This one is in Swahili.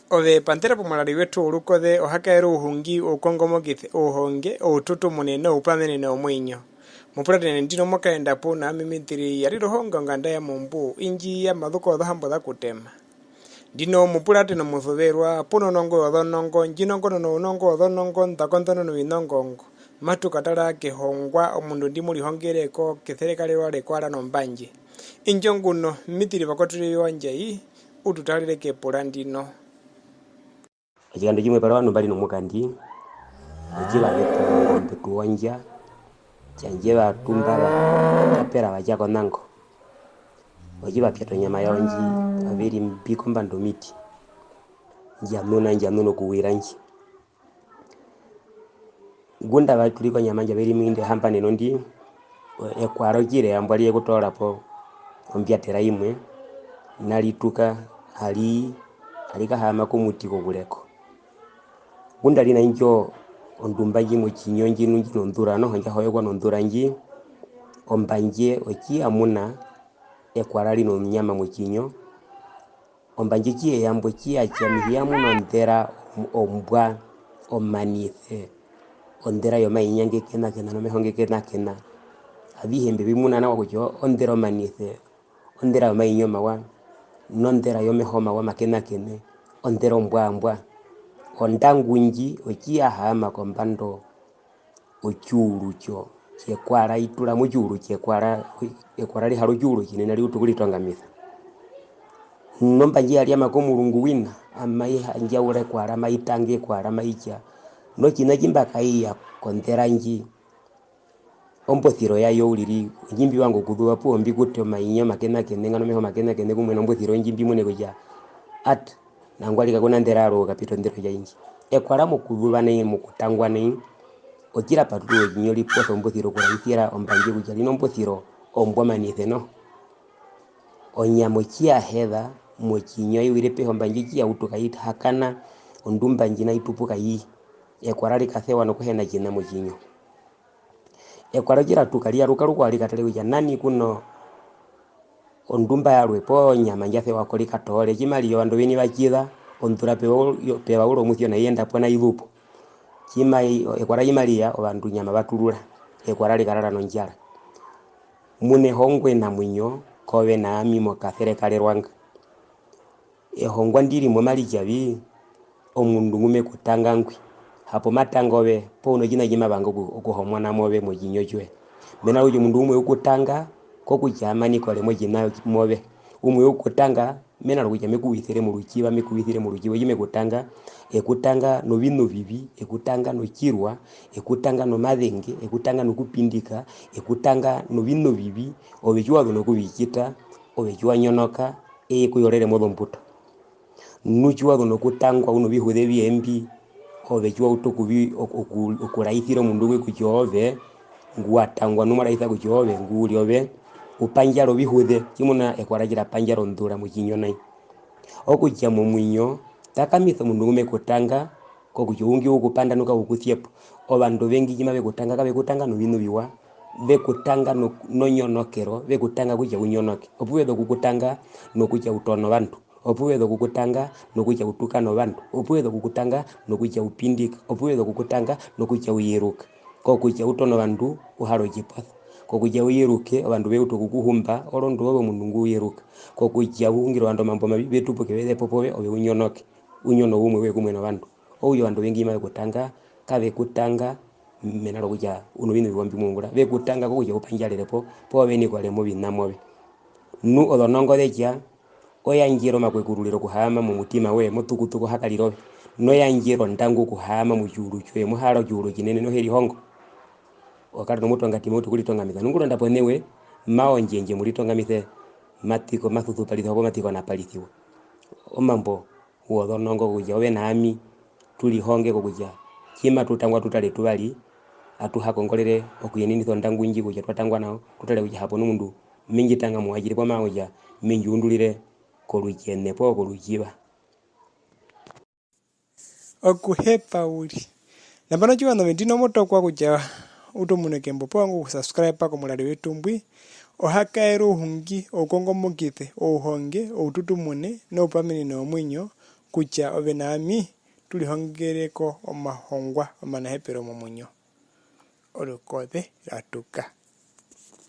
Ove pantera pomulari wetu ulukothe ohakaera uhungi ukongomokithe uhonge ututu munene upamenene omwinyo mupuratene ndino mwakaenda po na mimitiri yari rohonga nganda ya mumbu inji ya mathuko othambo tha kutema ndino mupuratene muthuverwa puno nongo othonongo njinongo no nongo othonongo ntakontono no inongongo matu katara kihongwa omundu ndimuri hongereko kitherekalirwa rekwara no mbanje injonguno mitiri bakotire yonje ututalire ke polandino Echikando chimwe pala vanhu bali nomukandi echivaveta ngombe kuonja chanje vatumba vapera vachako nango vachivapyata nyama yaonji averi mpiko mbando miti njamnuno kuwira nji gunda vatuliko nyama njaveri minde hamba neno ndi ekwaro chire yambwaliye kutola po ompyatera imwe nalituka alikahama kumuti kokuleko gunda lina injo ondumbanji mochinyo njinu njino ndura no hanja hoyo kwa ndura nji ombanje ochi amuna ekwara lino nyama mochinyo ombanje chie yambo chia mihiamu no ndera ombwa omanithe ondera yo mainyange kena no mehonge kena abihembe bimuna na wakujo ondera omanithe ondera yo mainyo mawa no ndera yo mehoma wa makena kene ondera ombwa ondangunji ochia hama kombando ochurucho chekwara itula muchuru chekwara ekwara li haru churu chinene li utukulitongamisa nomba nji ali amakomulungu wina amai hanja ule kwara maitange kwara maicha no china chimbaka iya kondera nji ombothiro yayo uliri njimbi wangu kudhuwa po mbi kutyo mainyo makena kene ngano meho makena kene kumwe nombothiro njimbi mune kuja at nangwalika kuna nderaro kapito ndero ya inji ekwara mukudhuwa nei mukutangwa nei okira patuwe nyoli poso mbothiro kura ifira ombanje kuja lino mbothiro ombwa manithe no onyamo chia hedha mochinyo iwire pe ombanje chia utuka ita hakana ondumba njina itupuka yi ekwara likathewa no kuhena jina mochinyo ekwara jira tukalia rukaruko alikatale kuja nani kuno ondumba yarwe po nyama njafe wako likatole chimaliyo bandu beni bachida ondura pewa ulo muthio na yenda pona ilupo chimai ekwara imalia abandu nyama batulula ekwara likarara no njala mune hongwe na mwinyo kobe na amimo katherekale rwanga ehongwa ndiri mwe mali jabi omundu ngume kutanga nkwi hapo matangobe po uno jina jima bango okuhomwa na mobe mojinyo chwe mena ujo mundu umwe ukutanga kokujama ni kole mojina mobe umwe ukutanga mena ruja mekuwithire mu ruchiwa jime kutanga ekutanga no bino bibi ekutanga no chirwa ekutanga no madhenge ekutanga no kupindika ekutanga no bino bibi obejwa no kubikita obejwa nyonoka kuyorere modo mputo nuchwa no kutangwa uno bihudhe byembi obejwa utokubi okuraithira mundu gwe kuchove nguatangwa no maraitha kuchove nguliobe upanjaro bihudhe kimuna ekwarajira panjaro ndura muchinyo nai okuja mu mwinyo takamitho mundu ngume kutanga kokuchungi ukupanda nuka ukuthiepo obandu bengi jima bekutanga no binu biwa bekutanga no nyonokero bekutanga kuja unyonoke opuwedo kukutanga no kuja utono bantu opuwedo kukutanga no kuja utuka no bantu opuwedo kukutanga no kuja upindika opuwedo kukutanga no kuja uyiruka kokuja utono bantu uharo jipath kokuja uyiruke abandu beuto kukuhumba olondo wobo mundu nguyiruka kokuja ungiro ando mambo mabi betupuke bede popobe obe unyonoke unyono umwe we kumwe na bantu oyo bandu bengi ma kutanga kabe kutanga menalo kuja uno bino bibombi mungura be kutanga kuja upanjalere po beni kwale mu binamobe nu odonongo deja oyanjiro makwekuruliro kuhama mu mutima we mutukutuko hakalirobe no yanjiro ndangu kuhama mu juru chwe muharo juru kinene no heri hongo wakati no mutu ngati mutu kulitonga mitha nunguro ndaponewe maonjenje mulitonga mithe matiko mathutu palitho ko matiko na palithiwa omambo uodonongo kuja obe nami tuli honge kuja kima tutangwa tutale tubali atuhakongolere okuyenini thondangu nji kuja twatangwa nao tutale kuja hapo numundu mingi tanga muajiri kwa maoja mingi undulire kolujene po kolujiba okuhepa uli nabano chiwano vendino moto kwa kuja utumuneke mbopo wangu subscribe pako mulali wetu mbwi ohakaero hungi okongomokithe ohonge oututumune no pamini no mwinyo kutya ove nami tulihongeleko omahongwa omanahepelo momunyo olukodhe latuka.